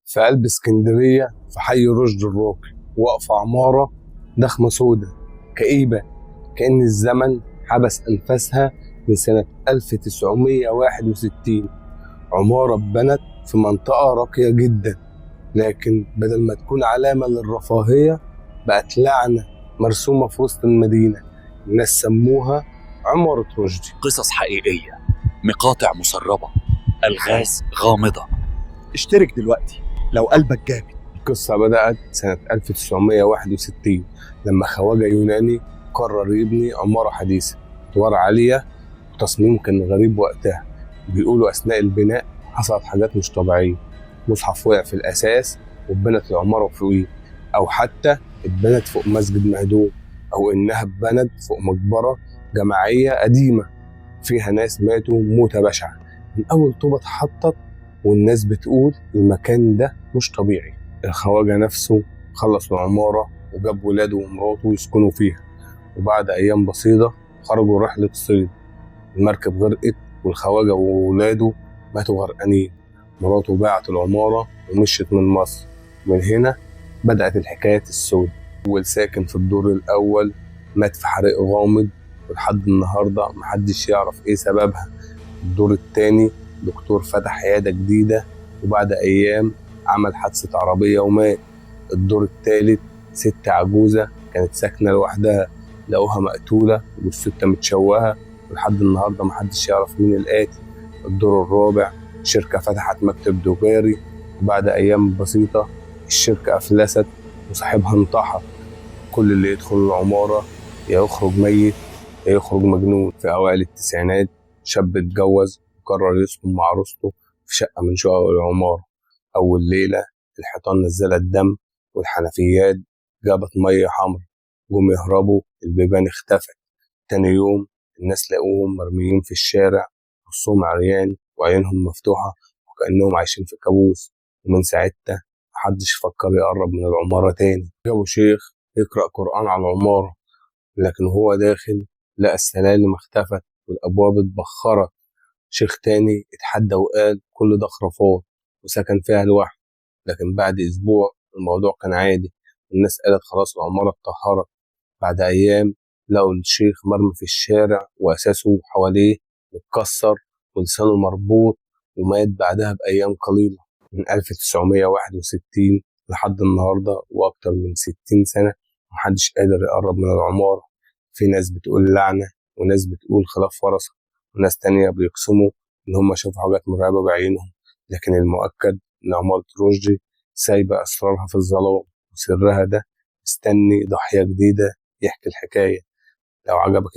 في قلب اسكندرية في حي رشدي الراقي واقفة عمارة ضخمة سودة كئيبة، كأن الزمن حبس أنفاسها من سنة 1961. عمارة اتبنت في منطقة راقية جدا، لكن بدل ما تكون علامة للرفاهية بقت لعنة مرسومة في وسط المدينة. الناس سموها عمارة رشدي. قصص حقيقية، مقاطع مسربة، ألغاز غامضة. اشترك دلوقتي لو قلبك جامد. القصة بدأت سنة 1961 لما خواجة يوناني قرر يبني عمارة حديثة، أدوار عالية وتصميم كان غريب وقتها. بيقولوا أثناء البناء حصلت حاجات مش طبيعية، مصحف وقع في الأساس واتبنت العمارة فوقيه، أو حتى اتبنت فوق مسجد مهدوم، أو إنها اتبنت فوق مقبرة جماعية قديمة فيها ناس ماتوا موتة بشعة من أول طوبة اتحطت. والناس بتقول المكان ده مش طبيعي. الخواجة نفسه خلص العمارة وجاب ولاده ومراته يسكنوا فيها، وبعد أيام بسيطة خرجوا رحلة صيد. المركب غرقت والخواجة وولاده ماتوا غرقانين. مراته باعت العمارة ومشيت من مصر. من هنا بدأت الحكاية السوداء. أول ساكن في الدور الأول مات في حريق غامض، ولحد النهاردة محدش يعرف إيه سببها. الدور التاني دكتور فتح عيادة جديدة وبعد أيام عمل حادثة عربية ومات. الدور التالت ست عجوزة كانت ساكنة لوحدها، لقوها مقتولة وجثتها متشوهة، ولحد النهاردة محدش يعرف مين القاتل. الدور الرابع شركة فتحت مكتب تجاري، وبعد أيام بسيطة الشركة أفلست وصاحبها انتحر. كل اللي يدخل العمارة يا يخرج ميت يا يخرج مجنون. في أوائل التسعينات شاب اتجوز وقرر يسكن مع عروسته في شقة من شقق العمارة. أول ليلة الحيطان نزلت دم والحنفيات جابت مية حمر، جم يهربوا البيبان اختفت. تاني يوم الناس لقوهم مرميين في الشارع، نصهم عريان وعينهم مفتوحة وكأنهم عايشين في كابوس. ومن ساعتها محدش فكر يقرب من العمارة تاني. جابوا شيخ يقرأ قرآن على العمارة، لكن هو داخل لقى السلالم اختفت والأبواب اتبخرت. شيخ تاني اتحدى وقال كل ده خرافات وسكن فيها لوحده، لكن بعد أسبوع الموضوع كان عادي. الناس قالت خلاص العمارة اتطهرت. بعد أيام لقوا الشيخ مرمي في الشارع وأساسه حواليه متكسر ولسانه مربوط، ومات بعدها بأيام قليلة. من 1961 لحد النهاردة وأكتر من 60 سنة محدش قادر يقرب من العمارة. في ناس بتقول لعنة، وناس بتقول خلاف ورثة، وناس تانية بيقسموا إن هم شافوا حاجات مرعبة بعينهم. لكن المؤكد إن عمارة رشدي سايبة أسرارها في الظلام، وسرها ده مستني ضحية جديدة يحكي الحكاية. لو عجبك